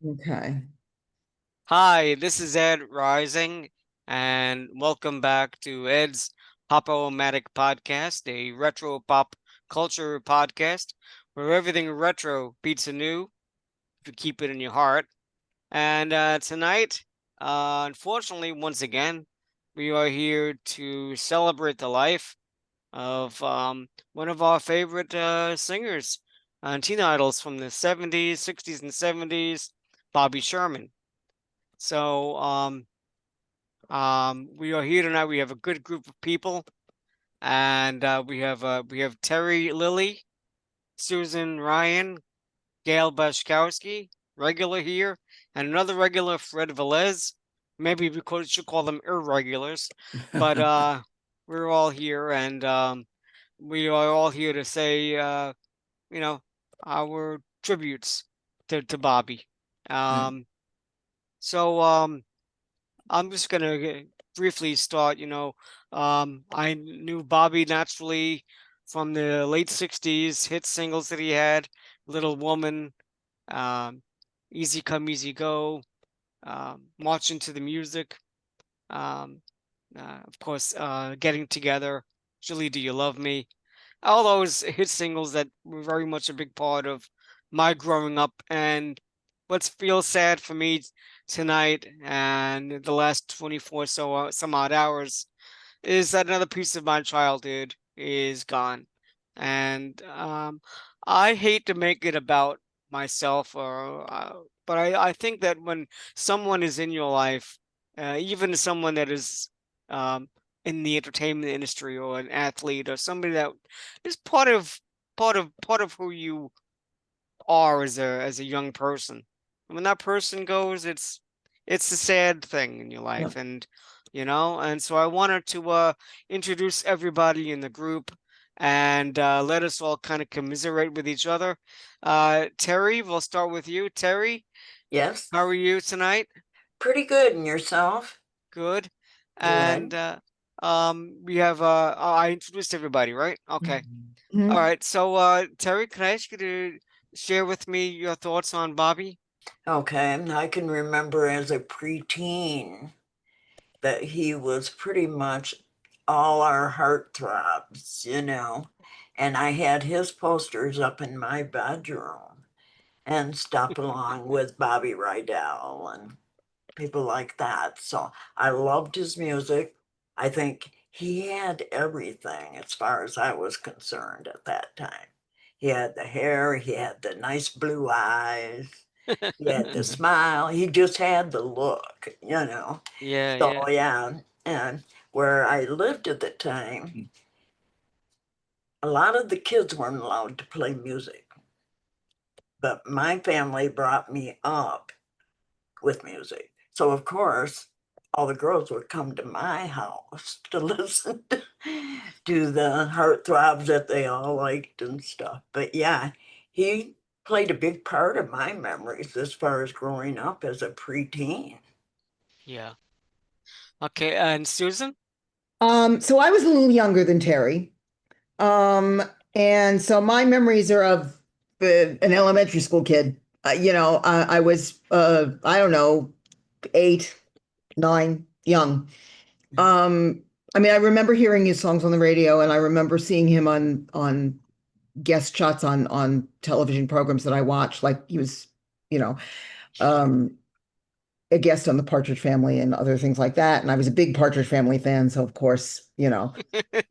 Okay. Hi, this is Ed Rising, and welcome back to Ed's Pop-O-Matic Podcast, a retro pop culture podcast where everything retro beats anew if you keep it in your heart. And tonight, unfortunately, once again, we are here to celebrate the life of one of our favorite singers and teen idols from the 70s, 60s, and 70s, Bobby Sherman. So, we are here tonight. We have a good group of people, and we have Terri Lilly, Susan Ryan, Gail Bajkowski, regular here, and another regular, Fred Velez. Maybe should call them irregulars, but we're all here, and we are all here to say, you know, our tributes to Bobby. Um, so I'm just gonna briefly start. I knew Bobby naturally from the late '60s hit singles that he had, "Little Woman," um, "Easy Come, Easy Go," "Marching to the Music," um, of course, "Getting Together," "Julie, Do You Love Me?" All those hit singles that were very much a big part of my growing up. And what feels sad for me tonight and the last 24 some odd hours is that another piece of my childhood is gone. And I hate to make it about myself, but I think that when someone is in your life, even someone that is um, in the entertainment industry or an athlete or somebody that is part of who you are as a young person. And when that person goes, it's a sad thing in your life, Yep. and so I wanted to introduce everybody in the group and let us all kind of commiserate with each other. Terri, we'll start with you. Terri, Yes. how are you tonight? Pretty good. And yourself? Good. And Good. we have I introduced everybody, right? Okay. All Mhm. right. So Terri, can I ask you to share with me your thoughts on Bobby? Okay. I can remember as a preteen that he was pretty much all our heartthrobs. And I had his posters up in my bedroom and stuff along with Bobby Rydell and people like that. So I loved his music. I think he had everything as far as I was concerned at that time. He had the hair, he had the nice blue eyes, he had the smile, he just had the look. Yeah, So, yeah. yeah, and where I lived at the time, a lot of the kids weren't allowed to play music, but my family brought me up with music. So of course, all the girls would come to my house to listen to the heartthrobs that they all liked and stuff. But yeah, he played a big part of my memories as far as growing up as a preteen. Yeah. Okay, and Susan? So I was a little younger than Terry. Um, and so my memories are of an elementary school kid. I was, I don't know, 8, 9, young. Um, I mean, I remember hearing his songs on the radio, and I remember seeing him on guest shots on television programs that I watched. Like he was, you know, um, a guest on the Partridge Family and other things like that. And I was a big Partridge Family fan, so of course.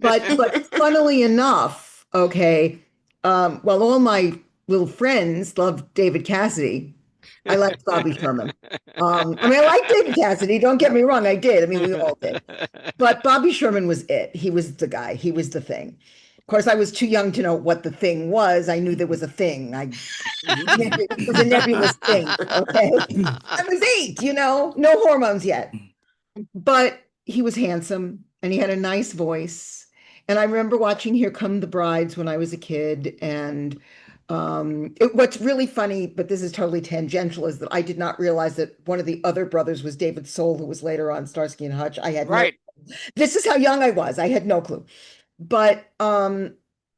But funnily enough, okay, well, all my little friends loved David Cassidy. I liked Bobby Sherman. I mean, I liked David Cassidy. Don't get me wrong, I did. I mean, we all did. But Bobby Sherman was it. He was the guy. He was the thing. Of course, I was too young to know what the thing was. I knew there was a thing. It was a nebulous thing. Okay, I was 8. No hormones yet. But he was handsome and he had a nice voice. And I remember watching Here Come the Brides when I was a kid. And what's really funny, but this is totally tangential, is that I did not realize that one of the other brothers was David Soul, who was later on Starsky and Hutch. I had no, Right. this is how young I was. I had no clue. But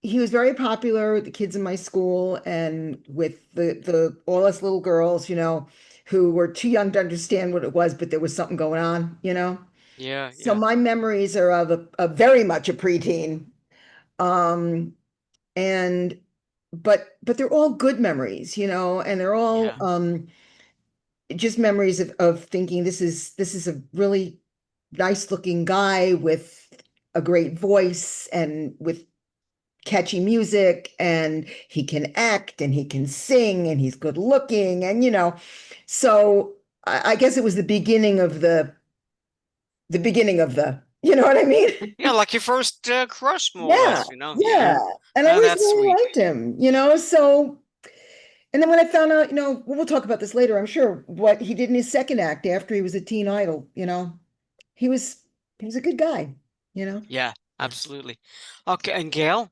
he was very popular with the kids in my school and with the all us little girls. who were too young to understand what it was, but there was something going on, Yeah, So yeah, my memories are of a very much a preteen. Um, and but they're all good memories, and they're all yeah, just memories of thinking this is a really nice looking guy with a great voice and with catchy music, and he can act and he can sing and he's good looking, and so I guess it was the beginning of you know what I mean? yeah. Like your first crush, more or Yeah, less. Yeah. yeah. And I Oh, always that's really sweet. liked him, so and then when I found out, we'll talk about this later, I'm sure, what he did in his second act after he was a teen idol, he was he was a good guy, you know. Yeah, absolutely. Okay, and Gail?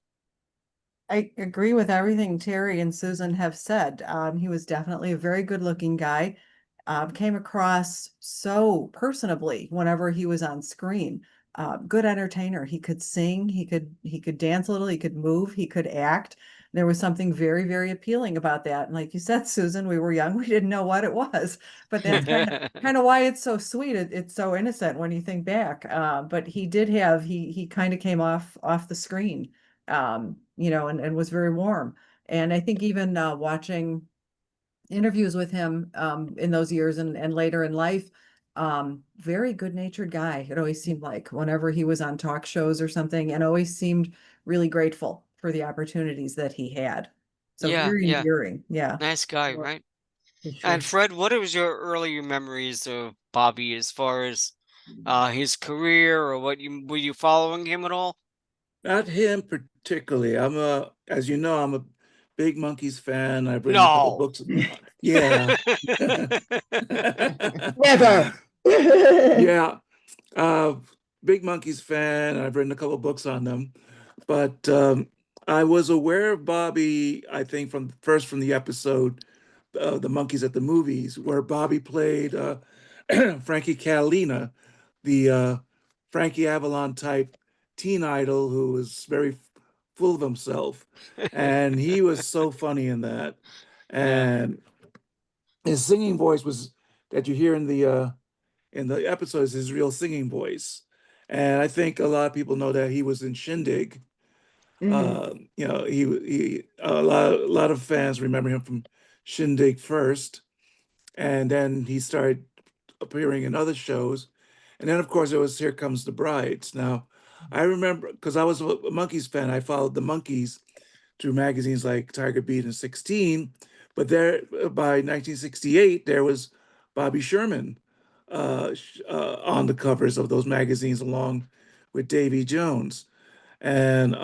I agree with everything Terry and Susan have said. He was definitely a very good-looking guy. Came across so personably whenever he was on screen. Good entertainer. He could sing, he could dance a little, he could move, he could act. There was something very, very appealing about that. And like you said, Susan, we were young, we didn't know what it was, but that's kind of why it's so sweet. It's so innocent when you think back. But he kind of came off the screen, and was very warm. And I think even watching interviews with him in those years and later in life, very good-natured guy. It always seemed like whenever he was on talk shows or something, and always seemed really grateful for the opportunities that he had. So Yeah, very yeah. endearing. Yeah, Nice guy, Yeah, right? for And sure. Fred, what was your earlier memories of Bobby as far as his career, or what you were you following him at all? Not him particularly. As you know, I'm a big Monkeys fan. I've written a couple No. books. Yeah. Never. Yeah. Uh, Big Monkeys fan. I've written a couple books on them. But I was aware of Bobby, I think, from the episode The Monkeys at the Movies, where Bobby played Frankie Catalina, the Frankie Avalon type teen idol who was very full of himself. And he was so funny in that. Yeah. And his singing voice was that you hear in the episodes, his real singing voice. And I think a lot of people know that he was in Shindig. Mhm. He a lot of fans remember him from Shindig first, and then he started appearing in other shows. And then, of course, it was Here Comes the Brides. Now, I remember because I was a Monkeys fan, I followed the Monkeys through magazines like Tiger Beat and 16. But there, by 1968, there was Bobby Sherman on the covers of those magazines along with Davy Jones. And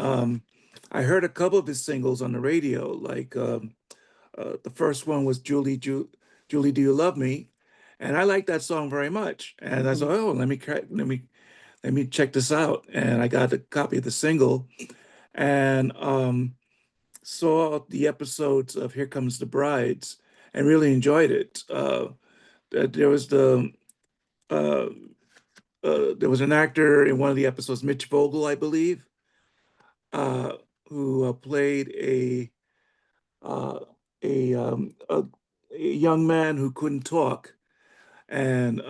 I heard a couple of his singles on the radio, like the first one was Julie, Do You Love Me? And I liked that song very much. And I thought, oh, let me check this out. And I got a copy of the single and saw the episodes of Here Comes the Brides and really enjoyed it. There was uh, there was an actor in one of the episodes, Mitch Vogel, I believe, uh, who played uh, a, um, a a young man who couldn't talk, and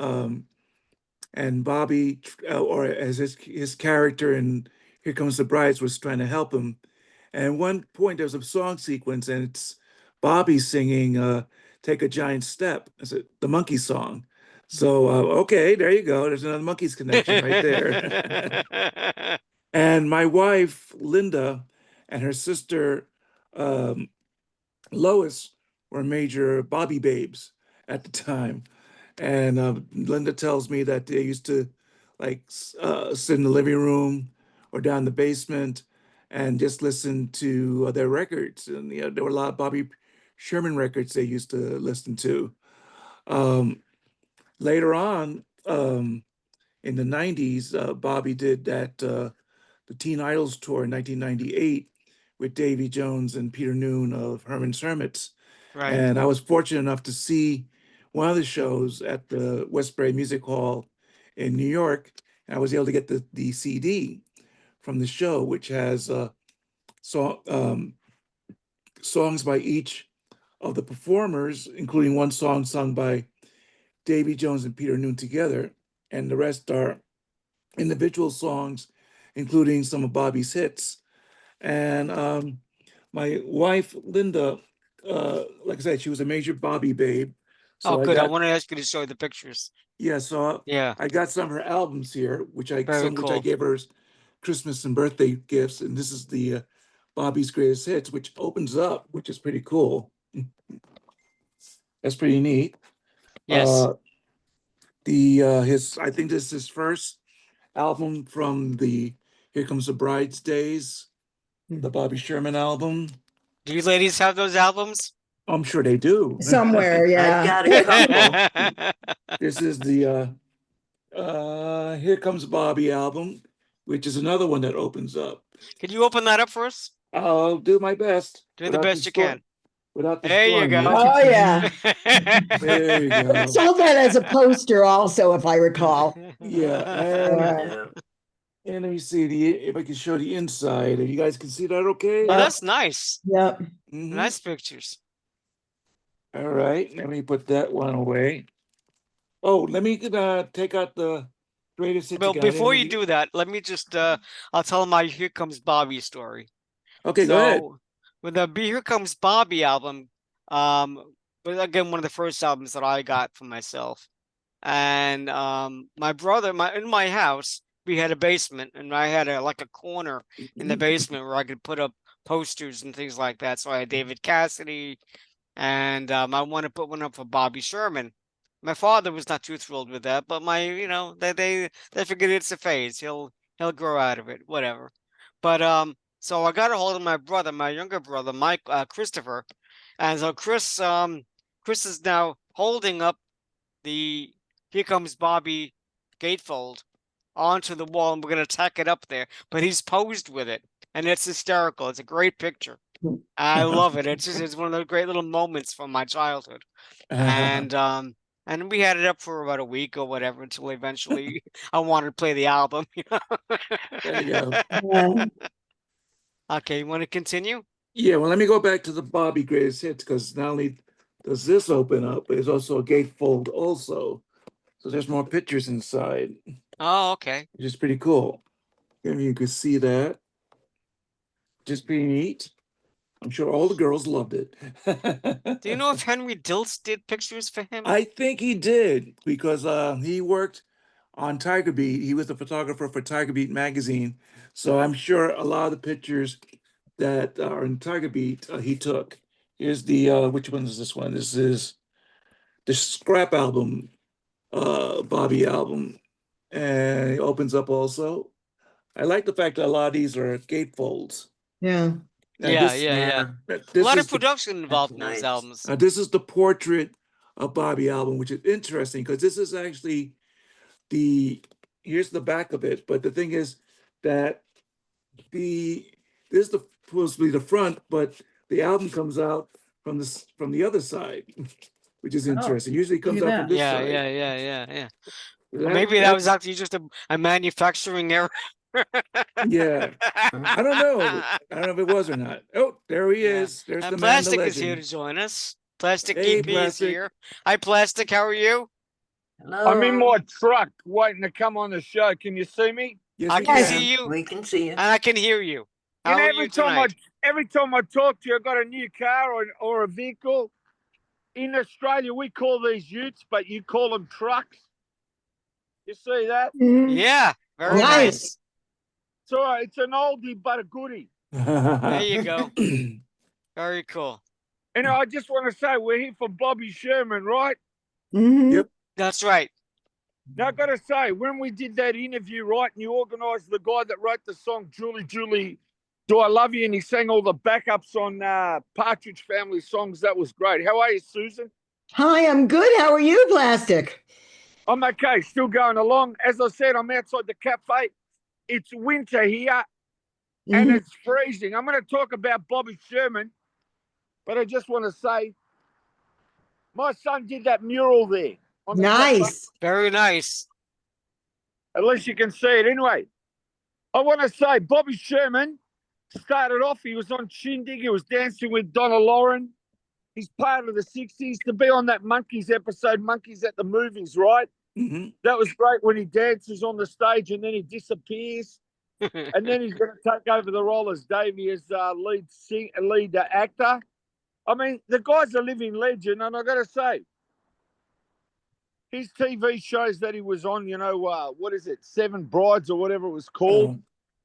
Bobby, or as his character in Here Comes the Brides, was trying to help him. And at one point, there's a song sequence, and it's Bobby singing "Take a Giant Step." It's the Monkey song. So okay, there you go. There's another Monkeys connection right there. And my wife, Linda, and her sister, um, Lois, were major Bobby babes at the time. And Linda tells me that they used to like sit in the living room or down in the basement and just listen to their records. And there were a lot of Bobby Sherman records they used to listen to. Um, Later on, in the 90s, Bobby did the Teen Idols tour in 1998 with Davy Jones and Peter Noon of Herman's Hermits. Right. And I was fortunate enough to see one of the shows at the Westbury Music Hall in New York. And I was able to get the CD from the show, which has song, songs by each of the performers, including one song sung by Davy Jones and Peter Noon together, and the rest are individual songs, including some of Bobby's hits. And my wife, Linda, like I said, she was a major Bobby babe. Oh, So I good. I got, want to ask you to show the pictures. yeah, so Yeah, I got some of her albums here, very some of which I cool. gave her as Christmas and birthday gifts. And this is the Bobby's Greatest Hits, which opens up, which is pretty cool. That's pretty neat. Yes. I think this is his first album from the Here Comes the Bride's days, the Bobby Sherman album. Do you ladies have those albums? I'm sure they do. Somewhere, I've yeah. got a couple. This is the Here Comes Bobby album, which is another one that opens up. Can you open that up for us? I'll do my best. Do the best you can. Without There you destroying go. it. Oh, yeah. There you I go. sold that as a poster also, if I recall. Yeah, Yeah. and let me see if I can show the inside. You guys can see that okay? Oh, that's nice. Yep. Mhm. Nice pictures. All right, let me put that one away. Oh, let me take out the greatest hits Well, again. I didn't before you really- do that, let me just I'll tell my Here Comes Bobby story. Okay, go ahead. So with the Here Comes Bobby album, but again, one of the first albums that I got for myself. And my brother, in my house, we had a basement, and I had like a corner in the basement where I could put up posters and things like that. So I had David Cassidy, and I want to put one up for Bobby Sherman. My father was not too thrilled with that, but they figured it's a phase. He'll grow out of it, whatever. But so I got a hold of my brother, my younger brother, Mike Christopher, and so Chris is now holding up the Here Comes Bobby gatefold onto the wall, and we're gonna tack it up there. But he's posed with it, and it's hysterical. It's a great picture. I love it. It's one of those great little moments from my childhood. And we had it up for about a week or whatever until eventually I wanted to play the album. There you go. Yeah. Okay, you want to continue? Yeah, well, let me go back to the Bobby Greatest Hits because not only does this open up, but there's also a gatefold also. So there's more pictures inside, Oh, okay. which is pretty cool. If you could see that, just pretty neat. I'm sure all the girls loved it. Do you know if Henry Diltz did pictures for him? I think he did because he worked on Tiger Beat. He was the photographer for Tiger Beat magazine. So I'm sure a lot of the pictures that are in Tiger Beat he took. Here's the which one is this one? This is the Scrap album, Bobby album. And it opens up also. I like the fact that a lot of these are gatefolds. Yeah. Now Yeah, this- yeah. A this lot is of the- production involved in nice. those albums. this is the portrait of Bobby album, which is interesting because this is actually here's the back of it. But the thing is that this is supposed to be the front, but the album comes out from the other side, which is interesting. Usually it comes Look out at from this Yeah, side. yeah. Maybe that was actually just a manufacturing error. Yeah. I don't know. I don't know if it was or not. Oh, there he Yeah. is. There's And the man, the Plastic is here to legend. join us. Plastic Hey, EP is Plastic. here. Hi, Plastic. How are you? I'm in Hello. my truck waiting to come on the show. Can you see me? Yes, I we can Yes. see you, We can see you. and I can hear you. How You know, are you tonight? every time I talk to you, I got a new car or a vehicle. In Australia, we call these utes, but you call them trucks. You see that? Mhm. Yeah, very Nice. nice. So it's an oldie but a goodie. There you go. Very cool. And I just want to say we're here for Bobby Sherman, right? Mhm. Yep. That's right. Now I got to say, when we did that interview, right, and you organised the guy that wrote the song "Julie, Julie, Do I Love You," and he sang all the backups on Partridge Family songs, that was great. How are you, Susan? Hi, I'm good. How are you, Plastic? I'm okay, still going along. As I said, I'm outside the cafe. It's winter here and Mhm. it's freezing. I'm going to talk about Bobby Sherman, but I just want to say my son did that mural there. On the cafe. Nice. Very nice. At least you can see it. Anyway, I want to say Bobby Sherman started off, he was on Shindig, he was dancing with Donna Lauren. He's part of the 60s. To be on that Monkeys episode, Monkeys at the Movies, right? Mm-hmm. That was great when he dances on the stage and then he disappears. And then he's going to take over the role as Davey as lead actor. I mean, the guy's a living legend, and I got to say, his TV shows that he was on, what is it, Seven Brides or whatever it was called.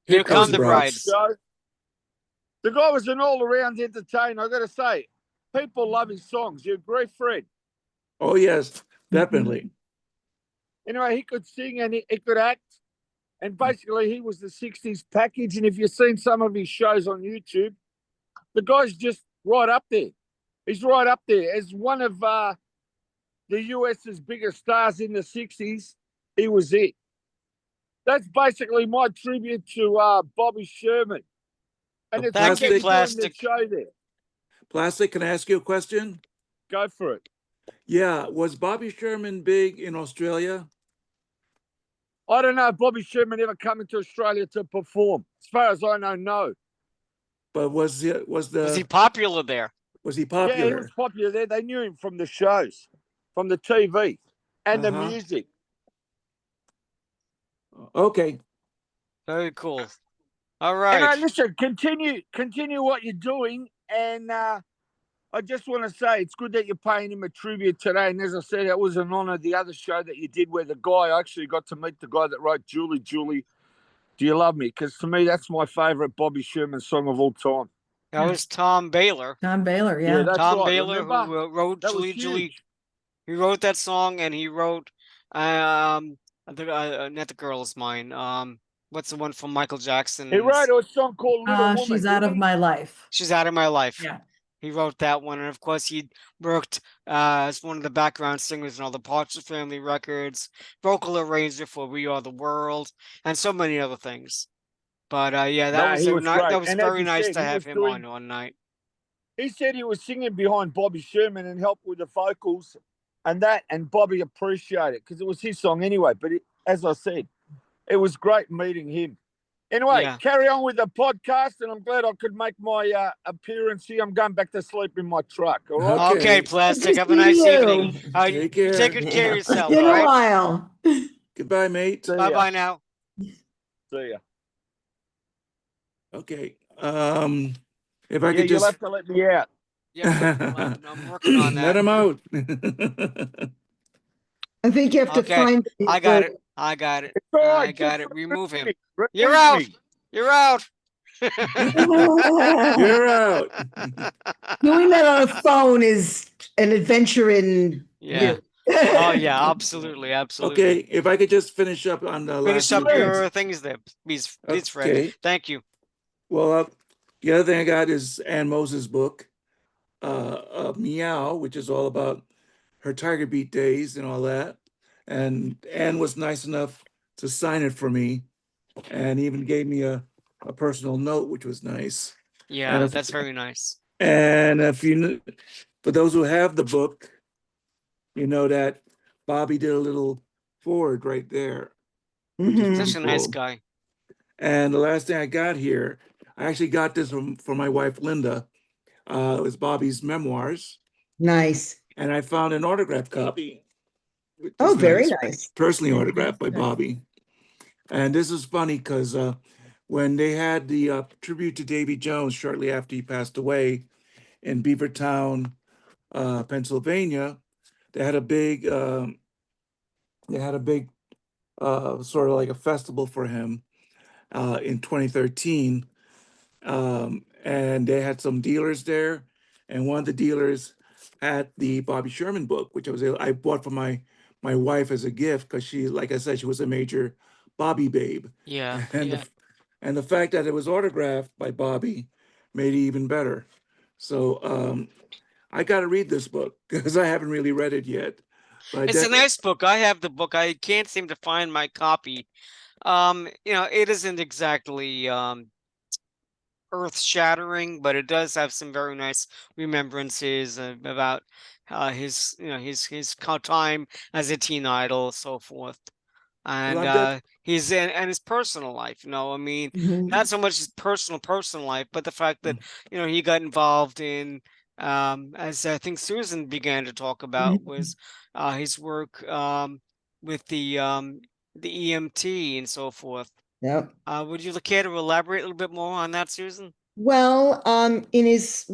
Here come the brides. brides. The guy was an all-around entertainer. I got to say, people love his songs. You agree, Fred? Oh yes, definitely. Anyway, he could sing and he could act. And basically, he was the 60s package. And if you've seen some of his shows on YouTube, the guy's just right up there. He's right up there. As one of the US's biggest stars in the 60s, he was it. That's basically my tribute to Bobby Sherman. And it's Thank you, the Plastic. show there. Plastic, can I ask you a question? Go for it. Yeah, was Bobby Sherman big in Australia? I don't know if Bobby Sherman ever coming to Australia to perform. As far as I know, no. But was he Popular there? Was he Yeah, he popular? was popular there. They knew him from the shows, from the TV, and the music. Okay. Very cool. All right. And listen, continue what you're doing. And I just want to say it's good that you're paying him a tribute today. And as I said, it was an honor. The other show that you did where I actually got to meet the guy that wrote Julie, Do You Love Me? Because to me, that's my favorite Bobby Sherman song of all time. That was Tom Baylor. Tom Baylor, yeah. that's Tom right. Baylor, Remember? who wrote That was Julie. huge. He wrote that song, and he wrote not the Girl Is Mine. What's the one from Michael Jackson? He wrote a song called Little Woman. She's Out of My Life. She's Out of My Life. Yeah. He wrote that one, and of course he worked as one of the background singers in all the Partridge Family records, vocal arranger for We Are the World, and so many other things. But yeah, that was very nice to have him on one night. He said he was singing behind Bobby Sherman and helped with the vocals and Bobby appreciated it because it was his song anyway. But as I said, it was great meeting him. Anyway, Carry on with the podcast, and I'm glad I could make my appearance here. I'm going back to sleep in my truck. All right. Okay, Plastic. Have a nice evening. Take care. Take good care of yourself. In All right? a while. Goodbye, mate. Bye now. See ya. Okay. If I could you'll just have to let me out. Yeah, I'm working on that. let him out. I think you have to find. I got it. I got it. It's all right. I got it. Remove him. Remove You're out. me. You're out. You're out. Doing that on a phone is an adventure in. Yeah. Oh yeah, absolutely. Okay, if I could just finish up on the Finish last up few your minutes. things there, please, Fred. Okay. Thank you. Well, the other thing I got is Ann Moses' book, Meow, which is all about her Tiger Beat days and all that. And Ann was nice enough to sign it for me, and even gave me a personal note, which was nice. Yeah, that's very nice. And for those who have the book, you know that Bobby did a little forward right there. Such a nice guy. And the last thing I got here, I actually got this from my wife, Linda. It was Bobby's memoirs. Nice. And I found an autograph copy. Oh, very nice. Personally autographed by Bobby. And this is funny because when they had the tribute to Davy Jones shortly after he passed away in Beavertown, Pennsylvania, they had a big sort of like a festival for him in 2013. And they had some dealers there, and one of the dealers had the Bobby Sherman book, which I bought for my wife as a gift because she, like I said, she was a major Bobby babe. Yeah. And the fact that it was autographed by Bobby made it even better. So I got to read this book because I haven't really read it yet. But It's a nice book. I have the book. I can't seem to find my copy. It isn't exactly earth-shattering, but it does have some very nice remembrances about his time as a teen idol, so forth, and his personal life. I mean, not so much his personal life, but the fact that he got involved in as I think Susan began to talk about, was his work with the EMT and so forth. Yep. Would you care to elaborate a little bit more on that, Susan? Well, in his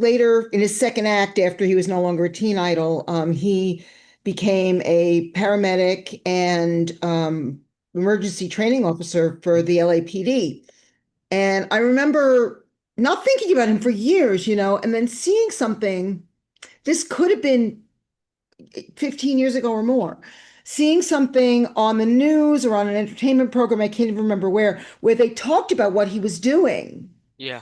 second act, after he was no longer a teen idol, he became a paramedic and emergency training officer for the LAPD. And I remember not thinking about him for years, and then seeing something. This could have been 15 years ago or more. Seeing something on the news or on an entertainment program, I can't even remember where they talked about what he was doing. Yeah,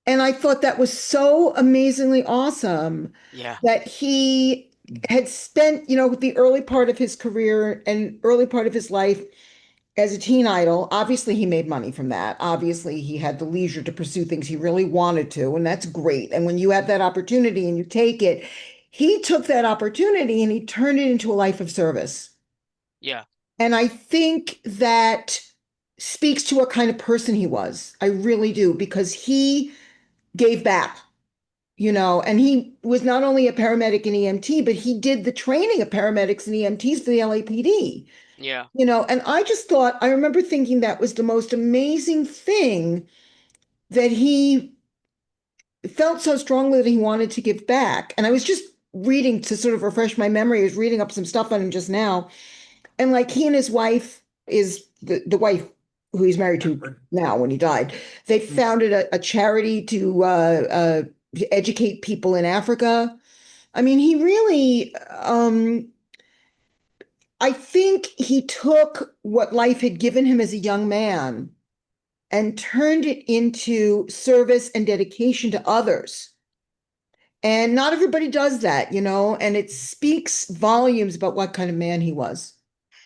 And I thought that was so amazingly awesome yeah, that he had spent, the early part of his career and early part of his life as a teen idol. Obviously, he made money from that. Obviously, he had the leisure to pursue things he really wanted to, and that's great. And when you have that opportunity and you take it, he took that opportunity and he turned it into a life of service. yeah. And I think that speaks to what kind of person he was. I really do, because he gave back, and he was not only a paramedic and EMT, but he did the training of paramedics and EMTs for the LAPD. Yeah, And I remember thinking that was the most amazing thing, that he felt so strongly that he wanted to give back. And I was just reading to sort of refresh my memory. I was reading up some stuff on him just now. And like, he and his wife, is the wife who he's married to now, when he died, they founded a charity to educate people in Africa. I mean, he really, I think he took what life had given him as a young man and turned it into service and dedication to others. And not everybody does that, and it speaks volumes about what kind of man he was,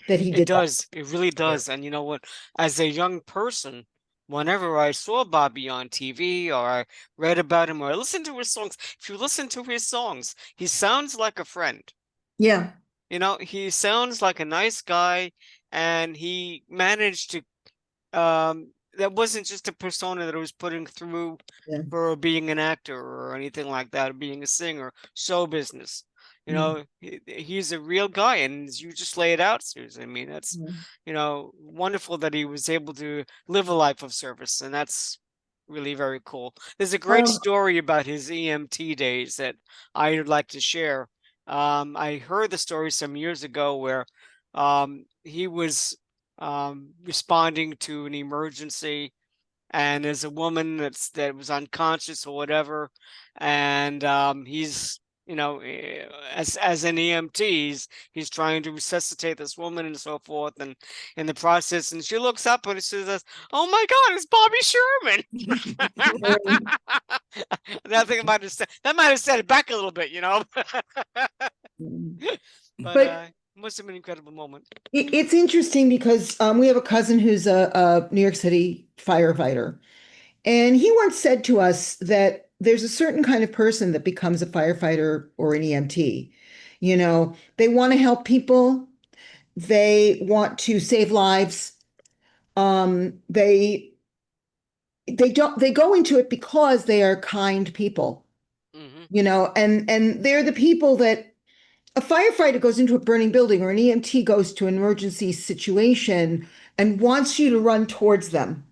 that he it did that. does. It really does. And you know what? As a young person, whenever I saw Bobby on TV or I read about him or I listened to his songs, if you listen to his songs, he sounds like a friend. Yeah. He sounds like a nice guy, and he managed to that wasn't just a persona that I was putting through Yeah. for being an actor or anything like that, or being a singer, show business. He's a real guy, and as you just lay it out, Susan. I mean, that's wonderful that he was able to live a life of service, and that's really very cool. There's a great Um, story about his EMT days that I would like to share. I heard the story some years ago where he was responding to an emergency, and there's a woman that was unconscious or whatever, and he's as an EMT, he's trying to resuscitate this woman and so forth, and in the process, and she looks up and she says, "Oh my God, it's Bobby Sherman!" I think that might have set it back a little bit, but but it must have been an incredible moment. it's interesting because we have a cousin who's a New York City firefighter. And he once said to us that there's a certain kind of person that becomes a firefighter or an EMT. They want to help people, they want to save lives. They go into it because they are kind people, Hmm. and they're the people that a firefighter goes into a burning building, or an EMT goes to an emergency situation and wants you to run towards them.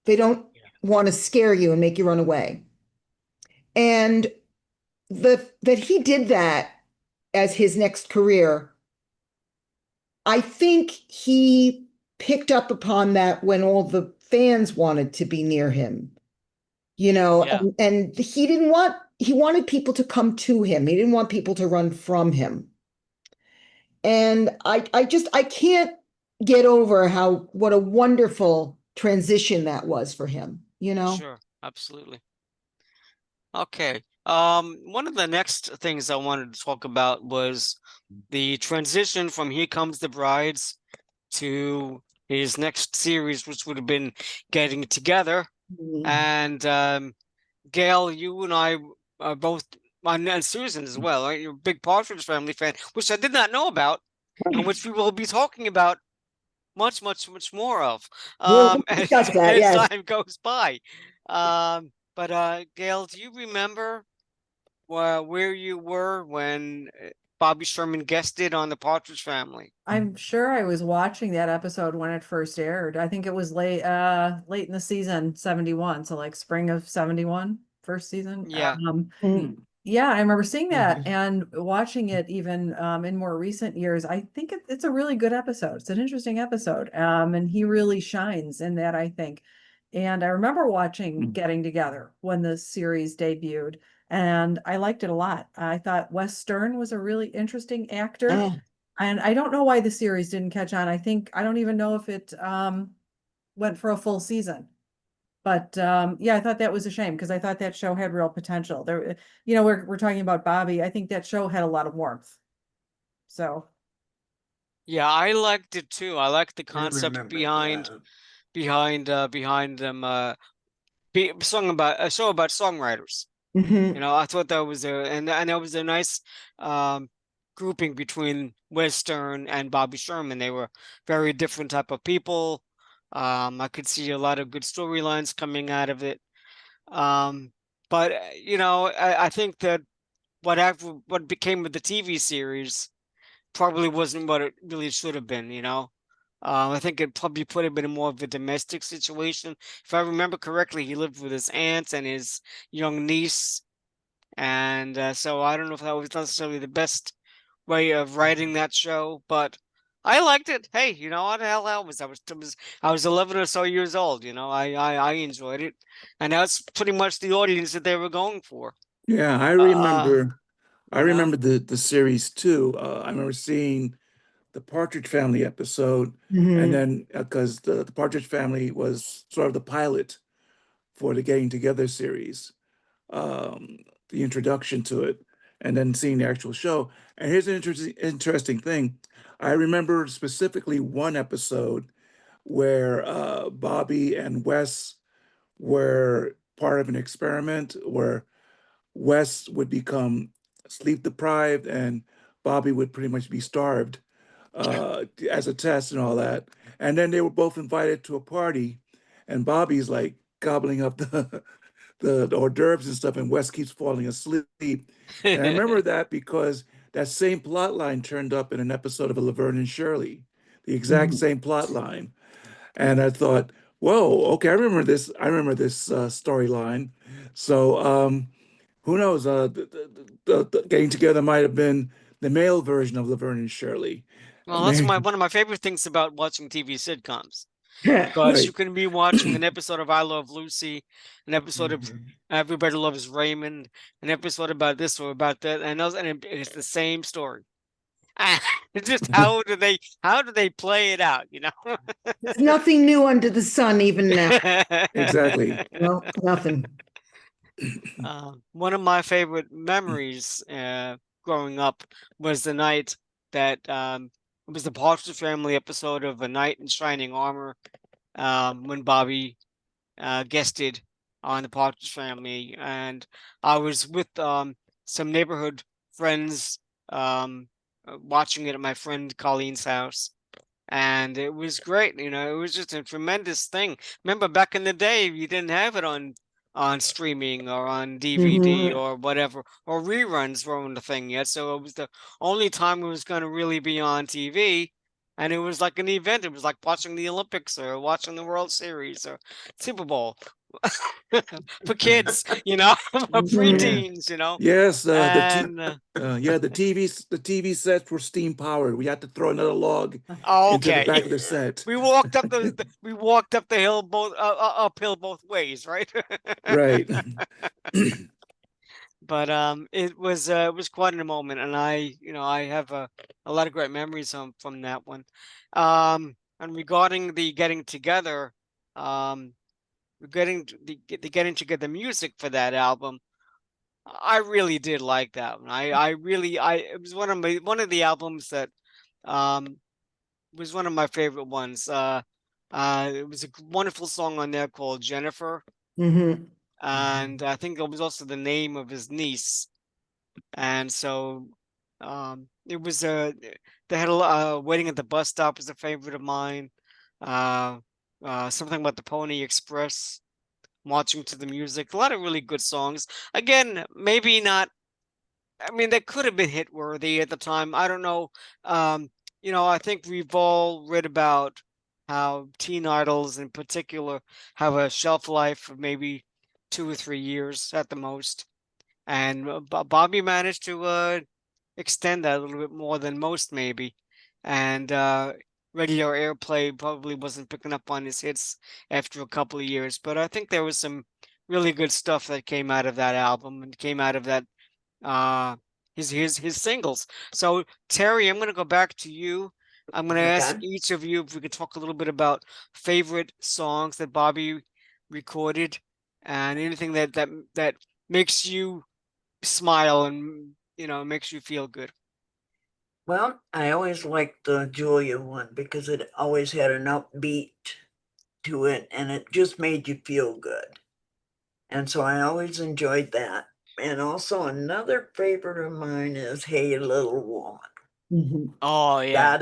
They don't want to scare you and make you run away. And that he did that as his next career, I think he picked up upon that when all the fans wanted to be near him, Yeah, and he wanted people to come to him. He didn't want people to run from him. And I can't get over what a wonderful transition that was for him. sure, absolutely. Okay. One of the next things I wanted to talk about was the transition from Here Comes the Brides to his next series, which would have been Getting Together. And Gail, you and I are both, and Susan as well, right? You're a big Partridge Family fan, which I did not know about, and which we will be talking about much, much, much more of We'll as, discuss that, as yes. time goes by. But Gail, do you remember where you were when Bobby Sherman guested on the Partridge Family. I'm sure I was watching that episode when it first aired. I think it was late in the season, 71. So like spring of 71, first season. Yeah. Yeah, I remember seeing that Mhm. and watching it even in more recent years. I think it's a really good episode. It's an interesting episode. And he really shines in that, I think. And I remember watching Getting Together when the series debuted, and I liked it a lot. I thought Wes Stern was a really interesting actor. Oh, And I don't know why the series didn't catch on. I don't even know if it went for a full season. But yeah, I thought that was a shame because I thought that show had real potential. There, we're talking about Bobby. I think that show had a lot of warmth. So Yeah, I liked it too. I liked the I concept remember that. behind them song about a show about songwriters. Mhm. I thought that was and that was a nice um grouping between Wes Stern and Bobby Sherman. They were very different type of people. I could see a lot of good storylines coming out of it. Um, but I think that what became of the TV series probably wasn't what it really should have been. I think it probably put him in more of a domestic situation. If I remember correctly, he lived with his aunt and his young niece, and so I don't know if that was necessarily the best way of writing that show, but I liked it. Hey, you know what the hell I was 11 or so years old. I enjoyed it, and that's pretty much the audience that they were going for. Yeah, Uh, I you know. remember the series too. I remember seeing the Partridge Family episode, and Mhm. then because the Partridge Family was sort of the pilot for the Getting Together series, um, the introduction to it, and then seeing the actual show. And here's an interesting thing. I remember specifically one episode where Bobby and Wes were part of an experiment where Wes would become sleep deprived and Bobby would pretty much be starved as a test and all that. And then they were both invited to a party, and Bobby's like gobbling up the hors d'oeuvres and stuff, and Wes keeps falling asleep. And I remember that because that same plot line turned up in an episode of Laverne and Shirley, the exact Mhm. same plot line. And I thought, whoa, okay, I remember this storyline. So who knows? The Getting Together might have been the male version of Laverne and Shirley. Well, that's Maybe, one of my favorite things about watching TV sitcoms. Because you right. can be watching an episode of I Love Lucy, an episode of Mhm. Everybody Loves Raymond, an episode about this or about that, and it's the same story. It's just how do they play it out, you know? There's nothing new under the sun even now. Exactly. No, nothing. One of my favorite memories growing up was the night that it was the Partridge Family episode of A Knight in Shining Armor when Bobby guested on the Partridge Family, and I was with some neighborhood friends watching it at my friend Colleen's house, and it was great. It was just a tremendous thing. Remember back in the day, you didn't have it on streaming or on DVD Mhm. or whatever, or reruns weren't a thing yet. So it was the only time it was going to really be on TV. And it was like an event. It was like watching the Olympics or watching the World Series or Super Bowl for kids, for Mhm. preteens. Yes, And yeah, the TV sets were steam powered. We had to throw another log into the okay, back of the set. we walked up the hill both uphill both ways, right? Right. But it was quite a moment, and I have a lot of great memories from that one. And regarding the getting together, um, the getting together music for that album, I really did like that one. I really I it was one of the albums that um was one of my favorite ones. It was a wonderful song on there called Jennifer, Mhm. and I think it was also the name of his niece. And so it was they had Waiting at the Bus Stop was a favorite of mine. Uh, Something about the Pony Express, Marching to the Music, a lot of really good songs. Again, maybe not I mean, they could have been hit worthy at the time. I don't know. I think we've all read about how teen idols in particular have a shelf life of maybe 2 or 3 years at the most. And Bobby managed to extend that a little bit more than most, maybe. And regular airplay probably wasn't picking up on his hits after a couple of years. But I think there was some really good stuff that came out of that album and came out of that uh his singles. So Terry, I'm gonna go back to you. I'm gonna ask Okay. each of you if we could talk a little bit about favorite songs that Bobby recorded and anything that makes you smile and makes you feel good. Well, I always liked the Julia one because it always had an upbeat to it and it just made you feel good. And so I always enjoyed that. And also another favorite of mine is Hey Little Woman. Mhm. Oh yeah,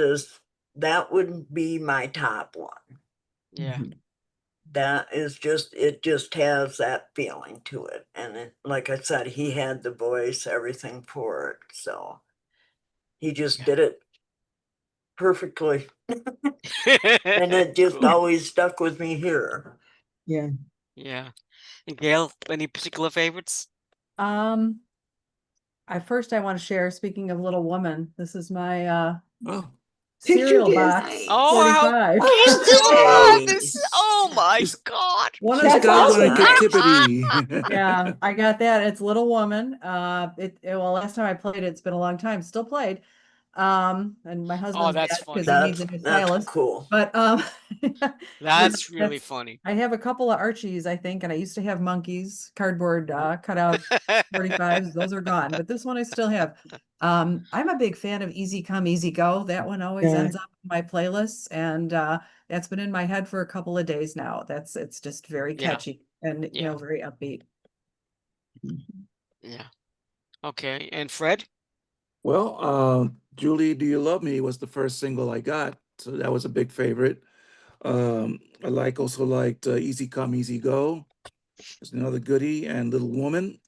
That would be my top one. yeah, That is just, it just has that feeling to it. And like I said, he had the voice, everything for it. So he just yeah. did it perfectly. And it just Cool. always stuck with me here. Yeah. Yeah. And Gail, any particular favorites? Um, I want to share, speaking of Little Woman, this is my Oh, Picture cereal disc. box Oh, how 45. you still have Hey. this? Oh my she's God. One of she's the That's got one in awesome. captivity. yeah, I got that. It's Little Woman. Well, last time I played it, it's been a long time. Still played. And my Oh, husband's that's mad because he funny. needs a new That's stylus. cool. But yeah, That's really funny. I have a couple of Archies, I think, and I used to have monkeys, cardboard cutout 45s. Those are gone, but this one I still have. I'm a big fan of Easy Come, Easy Go. That one always Yeah. ends up in my playlists, and that's been in my head for a couple of days now. It's just very Yeah, catchy and yeah, very upbeat. yeah. Okay. And Fred? Well, Julie, Do You Love Me was the first single I got, so that was a big favorite. Also liked Easy Come, Easy Go. There's another goodie, and Little Woman,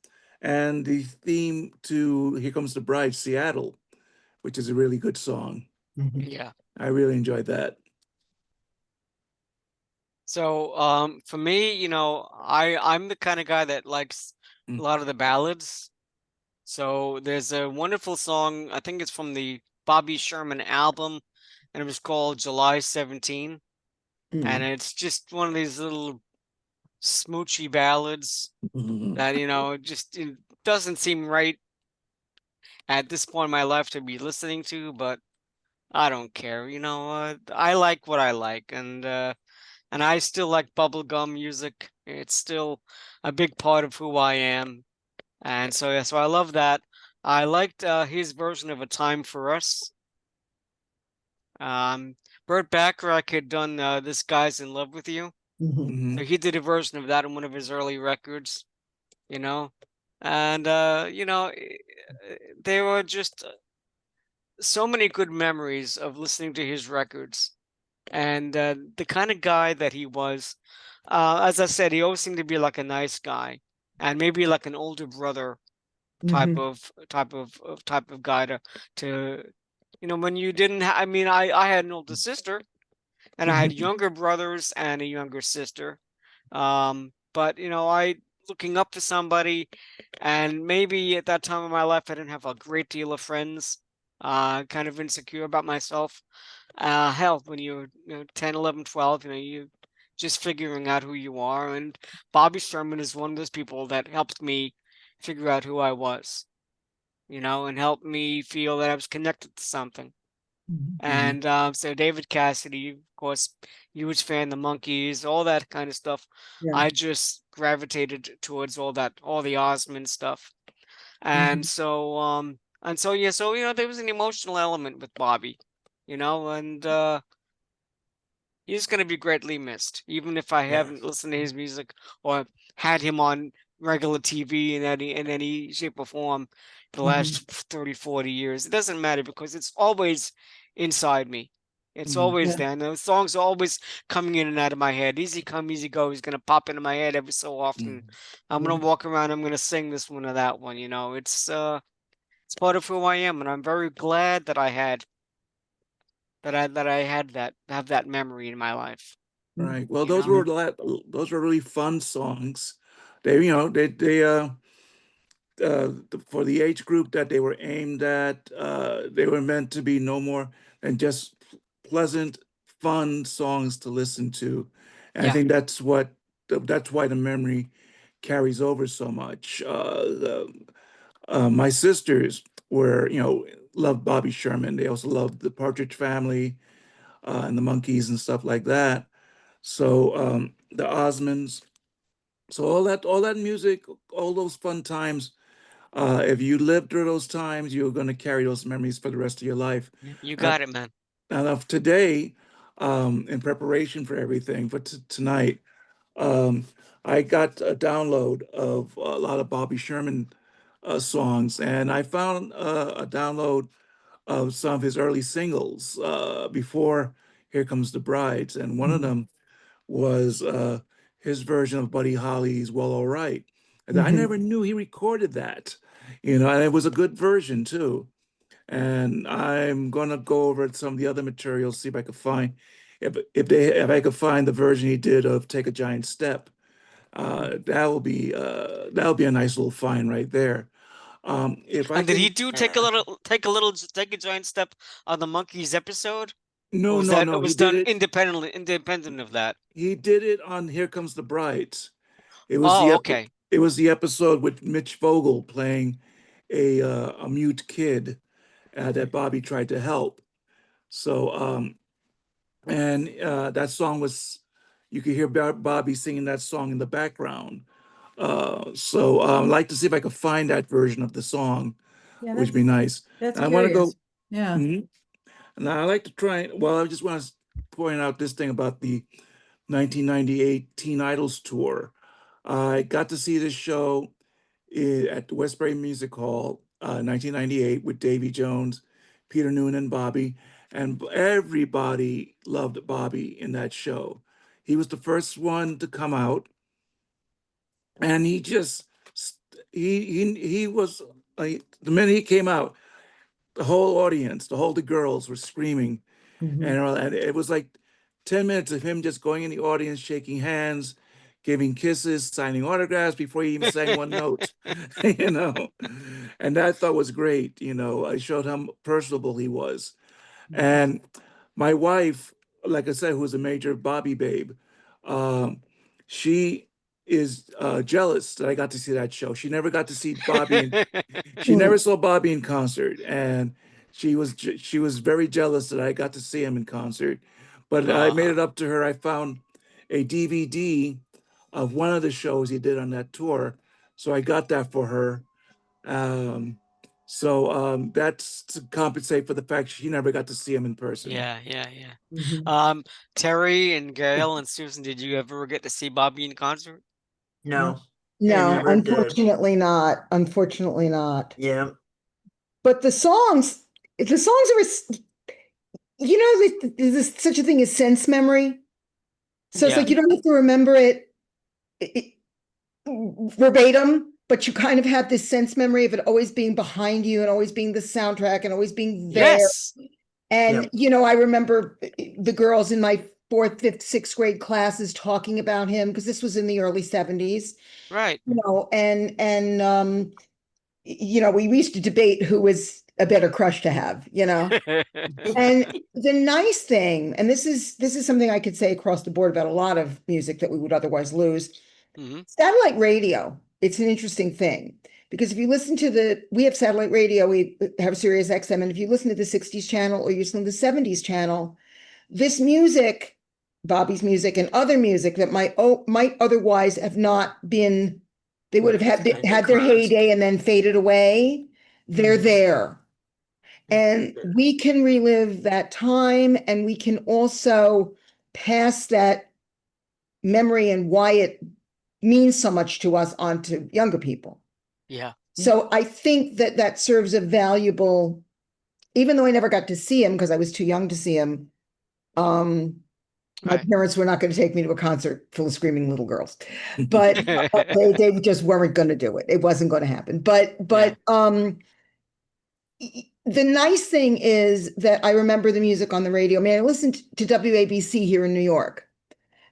and the theme to Here Comes the Bride, Seattle, which is a really good song. Mhm. Yeah. I really enjoyed that. So, for me, I'm the kind of guy that likes a Mm. lot of the ballads. So there's a wonderful song, I think it's from the Bobby Sherman album, and it was called July 17. And Mm. it's just one of these little smoochy ballads Mhm. that, it doesn't seem right at this point in my life to be listening to, but I don't care. I like what I like, and I still like bubblegum music. It's still a big part of who I am. And so, yeah, so I love that. I liked his version of A Time for Us. Um, Burt Bacharach had done This Guy's in Love with You. Mhm. So Mhm. he did a version of that on one of his early records, you know. And there were just so many good memories of listening to his records. And the kind of guy that he was, as I said, he always seemed to be like a nice guy and maybe like an older brother type Mhm. of guy to when you didn't I mean I had an older sister and I had Mhm. younger brothers and a younger sister, but I looking up to somebody, and maybe at that time of my life I didn't have a great deal of friends, kind of insecure about myself. Hell, when you're 10, 11, 12, you just figuring out who you are, and Bobby Sherman is one of those people that helped me figure out who I was, and helped me feel that I was connected to something. Mhm. And so David Cassidy, of course, huge fan, the Monkees, all that kind of stuff. Yeah. I just gravitated towards all that, all the Osmond stuff. And Mhm. so yeah, so there was an emotional element with Bobby, and he's going to be greatly missed, even if I Yeah. haven't listened to his music or had him on regular TV in any shape or form the Mhm. last 30, 40 years. It doesn't matter because it's always inside me. It's Mhm. always Yeah. there. And those songs are always coming in and out of my head. Easy Come, Easy Go is going to pop into my head every so often. Mhm. I'm going Yeah. to walk around. I'm going to sing this one or that one. It's part of who I am, and I'm very glad that I had that have that memory in my life. Right. Well, You know? those were really fun songs. They, you know, for the age group that they were aimed at, they were meant to be no more than just pleasant, fun songs to listen to. And I Yeah. think that's why the memory carries over so much. My sisters were, loved Bobby Sherman. They also loved the Partridge Family and the Monkees and stuff like that. So the Osmonds. So all that music, all those fun times. If you lived through those times, you're going to carry those memories for the rest of your life. You Uh, got it, man. and of today, in preparation for everything for tonight, um, I got a download of a lot of Bobby Sherman songs, and I found a download of some of his early singles before "Here Comes the Brides," and one of them was his version of Buddy Holly's "Well, All Right." And I never knew he recorded that, and it was a good version too. And I'm gonna go over some of the other materials, see if I could find if I could find the version he did of "Take a Giant Step." That'll be a nice little find right there. If I And did he can, do Yeah. take a giant step on the Monkeys episode? Or no, was no, that it no, was done independent of that? he did it on "Here Comes the Brides." Oh, okay. It was the episode with Mitch Vogel playing a mute kid that Bobby tried to help. So and that song was you could hear Bobby singing that song in the background. So I'd like to see if I could find that version of the song, Yeah, which would be nice. that's And I want to curious. go. Yeah. Mhm. And I like to try. Well, I just want to point out this thing about the 1998 Teen Idols tour. I got to see this show at the Westbury Music Hall, 1998, with Davy Jones, Peter Noonan, and Bobby. And everybody loved Bobby in that show. He was the first one to come out, and he just he was the minute he came out, the whole audience, the girls were screaming, and it was like 10 minutes of him just going in the audience, shaking hands, giving kisses, signing autographs before he even sang one note, you know. And that I thought was great, I showed how personable he was. And my wife, like I said, who was a major Bobby babe, um, she is jealous that I got to see that show. She never got to see she never saw Bobby in concert, and she was very jealous that I got to see him in concert. But I made it up to her. I found a DVD of one of the shows he did on that tour, so I got that for her. Um, that's to compensate for the fact she never got to see him in person. Yeah, yeah, yeah. Mhm. Terry and Gail and Susan, did you ever get to see Bobby in concert? No, I No, never did. unfortunately not. Unfortunately not. Yeah. But the songs there's such a thing as sense memory. So it's Yeah. like you don't have to remember it verbatim, but you kind of have this sense memory of it always being behind you and always being the soundtrack and always being there. Yes. And, Yep. I remember the girls in my fourth, fifth, sixth grade classes talking about him because this was in the early 70s, Right. we used to debate who was a better crush to have, And the nice thing, and this is something I could say across the board about a lot of music that we would otherwise lose. Hmm. Satellite radio, it's an interesting thing because if you listen to we have satellite radio, we have Sirius XM, and if you listen to the 60s channel or you listen to the 70s channel, this music, Bobby's music and other music that might otherwise have not been, they would have had their heyday and then faded away. They're there. And we can relive that time, and we can also pass that memory and why it means so much to us onto younger people. Yeah. So I think that serves a valuable, even though I never got to see him because I was too young to see him. My Right. parents were not going to take me to a concert full of screaming little girls, but they just weren't going to do it. It wasn't going to happen. But the nice thing is that I remember the music on the radio. I mean, I listened to WABC here in New York.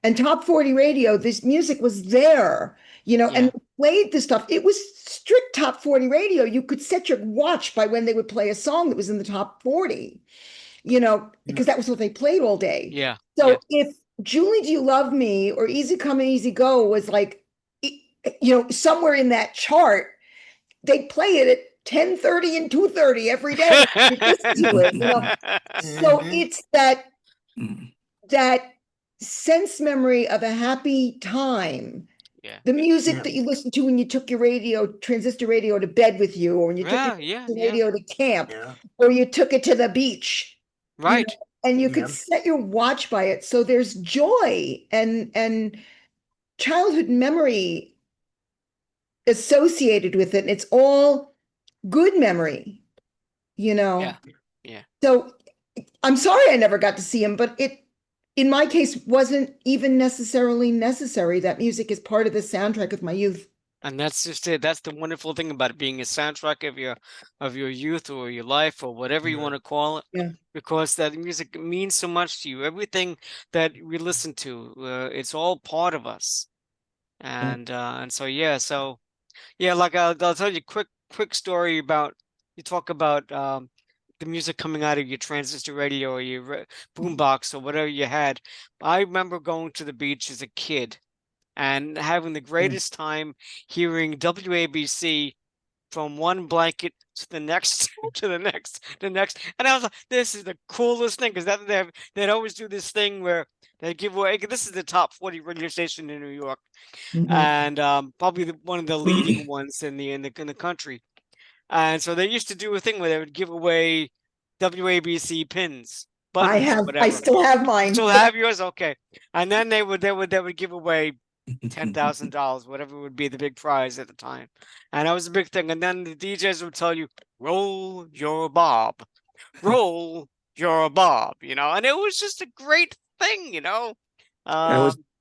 And top 40 radio, this music was there, and Yeah. played the stuff. It was strict top 40 radio. You could set your watch by when they would play a song that was in the top 40, because that was what they played all day. Yeah. So if Julie, Do You Love Me or Easy Come and Easy Go was like, somewhere in that chart, they'd play it at 10:30 and 2:30 every day. You listen to it, So Mhm. it's that Mm. that sense memory of a happy time. Yeah. The music Yeah. that you listened to when you took your transistor radio to bed with you, or when you took Yeah, your yeah, transistor yeah. radio to camp, Yeah. or you took it to the beach, Right. and you Yeah. could set your watch by it. So there's joy and childhood memory associated with it. And it's all good memory, Yeah. Yeah. So I'm sorry I never got to see him, but it, in my case, wasn't even necessarily necessary. That music is part of the soundtrack of my youth. And that's just it. That's the wonderful thing about it being a soundtrack of your youth or your life or whatever you Yeah. want to call it. Yeah. Because that music means so much to you. Everything that we listen to, it's all part of us. And so like I'll tell you a quick story about you talk about the music coming out of your transistor radio or your boombox or whatever you had. I remember going to the beach as a kid and having the greatest time hearing WABC from one blanket to the next, to the next. And I was like, this is the coolest thing because they'd always do this thing where they give away. This is the top 40 radio station in New York, and probably one of the leading ones in the country. And so they used to do a thing where they would give away WABC pins, buttons, I whatever. still have mine. Still have yours? Okay. And then they would give away $10,000, whatever would be the big prize at the time. And that was a big thing. And then the DJs would tell you, roll your bob, roll your bob, and it was just a great thing.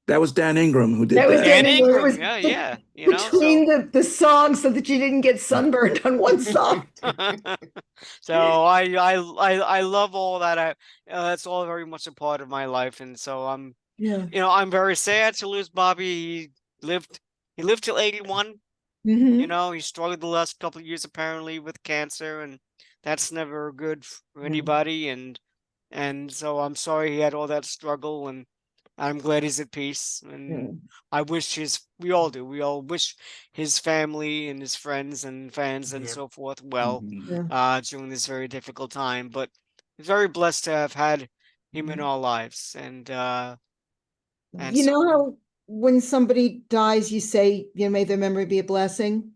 That was Dan Ingram who did That was that. Dan Danny Miller. It Ingram, was yeah. between the songs so that you didn't get sunburned on one song. So I love all that. That's all very much a part of my life, and so Yeah. I'm very sad to lose Bobby. He lived till 81. Mhm. He struggled the last couple of years apparently with cancer, and that's never good for Mm. anybody. And so I'm sorry he had all that struggle, and I'm glad he's at peace. And I wish we all do. We all wish his family and his friends and fans and Yep. so forth well Yeah. during this very difficult time. But very blessed to have had him in our lives. And You so know how when somebody dies, you say, may their memory be a blessing?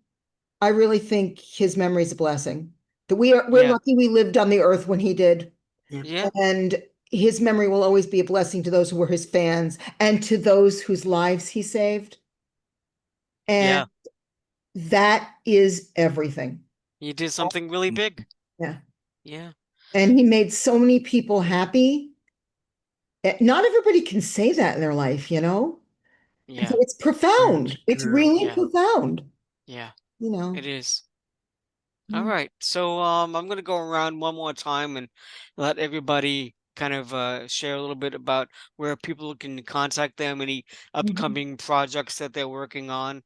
I really think his memory is a blessing. That we're Yeah. lucky we lived on the earth when he did. yeah, And his memory will always be a blessing to those who were his fans and to those whose lives he saved. And that is everything. he did something really big. Yeah. Yeah. And he made so many people happy. Not everybody can say that in their life, And Yeah. so it's profound. That's It's true. really Yeah. profound, Yeah. you know. It is. All right. So I'm going to go around one more time and let everybody kind of share a little bit about where people can contact them, any upcoming projects that they're working on.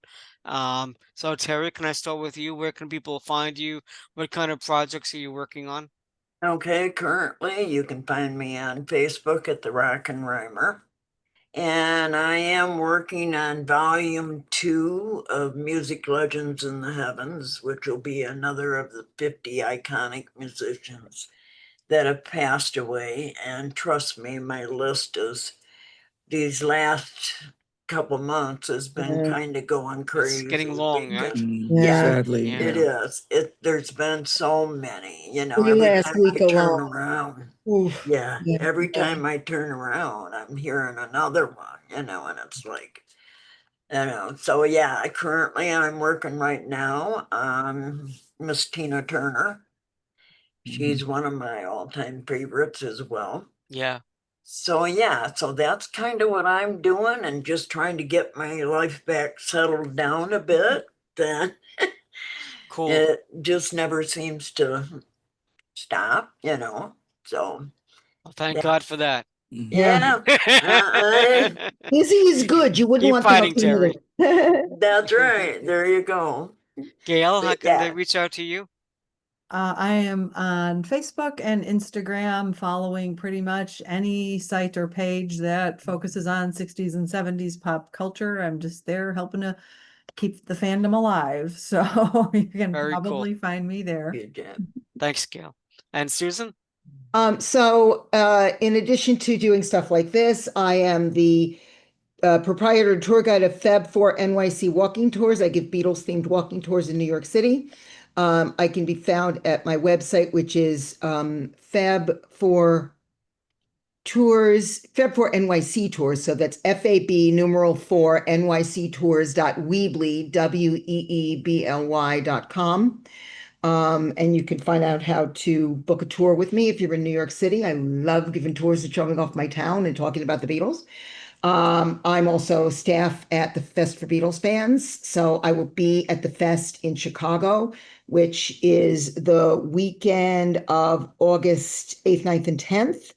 So Terri, can I start with you? Where can people find you? What kind of projects are you working on? Okay, currently you can find me on Facebook at the Rockin' Rhymer. And I am working on volume 2 of Music Legends in the Heavens, which will be another of the 50 iconic musicians that have passed away. And trust me, my list is these last couple months has been kind of going crazy. It's getting long, right? Yeah. Sadly. Yeah. It is. There's been so many, The every last time week I turn alone. around. Oof. Yeah, Yeah. every time I turn around, I'm hearing another one, and it's like, So yeah, I'm working right now on Miss Tina Turner. She's one of my all-time favorites as well. Yeah. So yeah, so that's kind of what I'm doing and just trying to get my life back settled down a bit. Then Cool. it just never seems to stop, you know, so, Well, thank yeah. God for that. Mhm. Yeah, Busy is good. You wouldn't Keep want fighting, nothing Terry. more. that's right. There you go. Gail, how But can they yeah, reach out to you? I am on Facebook and Instagram, following pretty much any site or page that focuses on 60s and 70s pop culture. I'm just there helping to keep the fandom alive. So you can Very cool. probably find me there. good job. Thanks, Gail. And Susan? In addition to doing stuff like this, I am the proprietor and tour guide of Fab4 NYC walking tours. I give Beatles themed walking tours in New York City. I can be found at my website, which is Fab4 Tours, Fab4 NYC Tours. So that's FAB numeral 4 NYC Tours.weebly, WEEBLY.com. And you can find out how to book a tour with me if you're in New York City. I love giving tours and showing off my town and talking about the Beatles. I'm also staff at the Fest for Beatles fans. So I will be at the Fest in Chicago, which is the weekend of August 8th, 9th, and 10th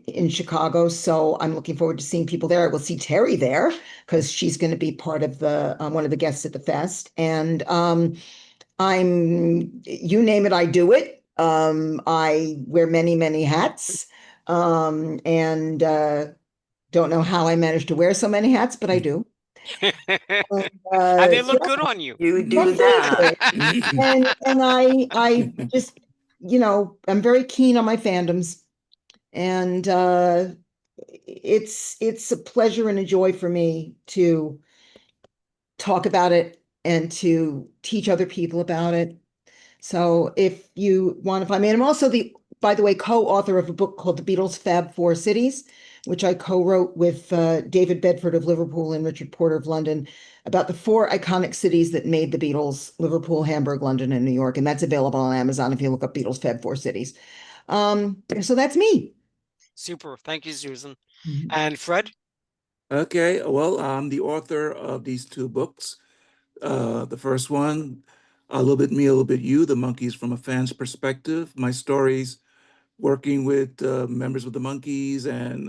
in Chicago. So I'm looking forward to seeing people there. I will see Terri there because she's going to be part of the one of the guests at the Fest. And you name it, I do it. I wear many, many hats. And don't know how I managed to wear so many hats, but I do. And they look Yeah, good on you. You do well, thank that. you. And I just, I'm very keen on my fandoms, and it's a pleasure and a joy for me to talk about it and to teach other people about it. So if you want to find me, and I'm also by the way, co-author of a book called The Beatles Fab Four Cities, which I co-wrote with David Bedford of Liverpool and Richard Porter of London about the four iconic cities that made the Beatles: Liverpool, Hamburg, London, and New York. And that's available on Amazon if you look up Beatles Fab Four Cities. So that's me. Super. Thank you, Susan. And Fred? Okay, well, I'm the author of these two books. The first one, A Little Bit Me, A Little Bit You, The Monkeys from a Fan's Perspective. My stories working with members of the Monkeys and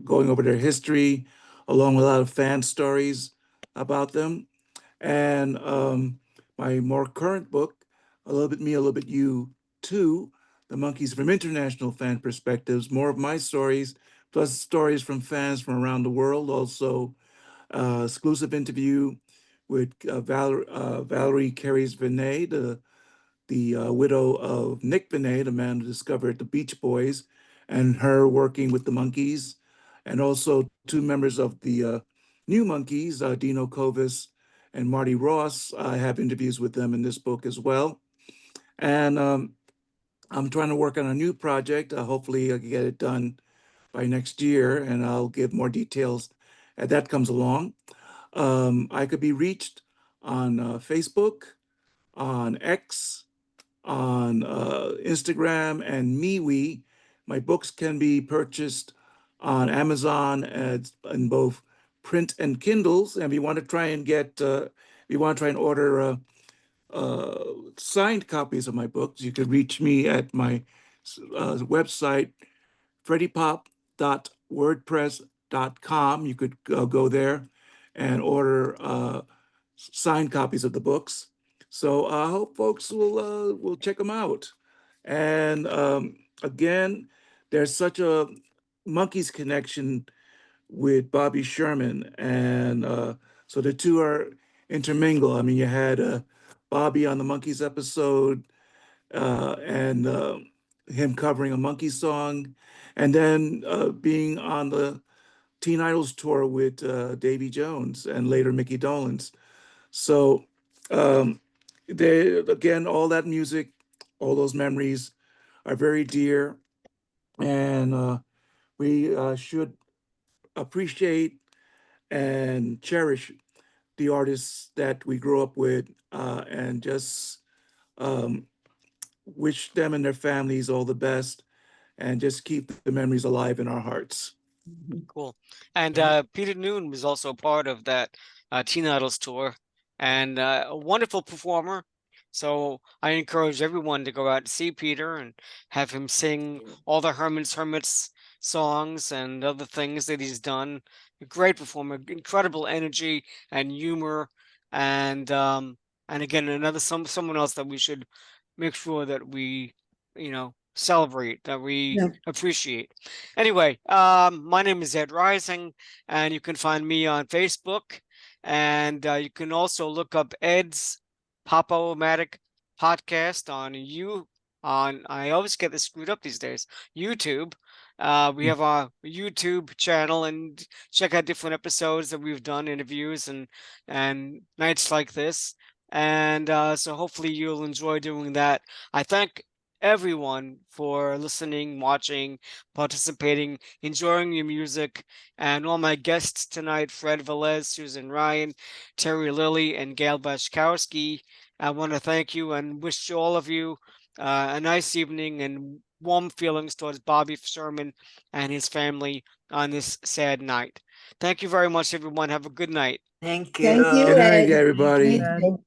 going over their history, along with a lot of fan stories about them. And my more current book, A Little Bit Me, A Little Bit You 2, The Monkeys from International Fan Perspectives, more of my stories, plus stories from fans from around the world. Also, exclusive interview with Valerie Carey's Vinay, the widow of Nick Vinay, the man who discovered the Beach Boys, and her working with the Monkees, and also two members of the New Monkees, Dino Kovis and Marty Ross. I have interviews with them in this book as well. And I'm trying to work on a new project. Hopefully I can get it done by next year, and I'll give more details as that comes along. I could be reached on Facebook, on X, on Instagram, and MeWe. My books can be purchased on Amazon in both print and Kindles. And if you want to try and order signed copies of my books, you could reach me at my website, freddiePop.wordpress.com. You could go there and order signed copies of the books. So I hope folks will check them out. And again, there's such a Monkeys connection with Bobby Sherman, and so the two are intermingled. I mean, you had Bobby on the Monkeys episode, and him covering a Monkey song, and then being on the Teen Idols tour with Davy Jones and later Mickey Dolenz. So they again, all that music, all those memories are very dear, and we should appreciate and cherish the artists that we grew up with, and just um, wish them and their families all the best, and just keep the memories alive in our hearts. Cool. And Peter Noon was also part of that Teen Idols tour, and a wonderful performer. So I encourage everyone to go out and see Peter and have him sing all the Hermits songs and other things that he's done. A great performer, incredible energy and humor, and again another someone else that we should make sure that we celebrate, that we Yeah. appreciate. Anyway, my name is Ed Rising, and you can find me on Facebook, and you can also look up Ed's Pop-O-Matic podcast on I always get this screwed up these days, YouTube. We have our YouTube channel, and check out different episodes that we've done, interviews and nights like this. And so hopefully you'll enjoy doing that. I thank everyone for listening, watching, participating, enjoying your music, and all my guests tonight, Fred Velez, Susan Ryan, Terri Lilly, and Gail Bajkowski. I want to thank you and wish all of you a nice evening and warm feelings towards Bobby Sherman and his family on this sad night. Thank you very much, everyone. Have a good night. Thank Thank you, Good you. night, Ed. everybody. Ed.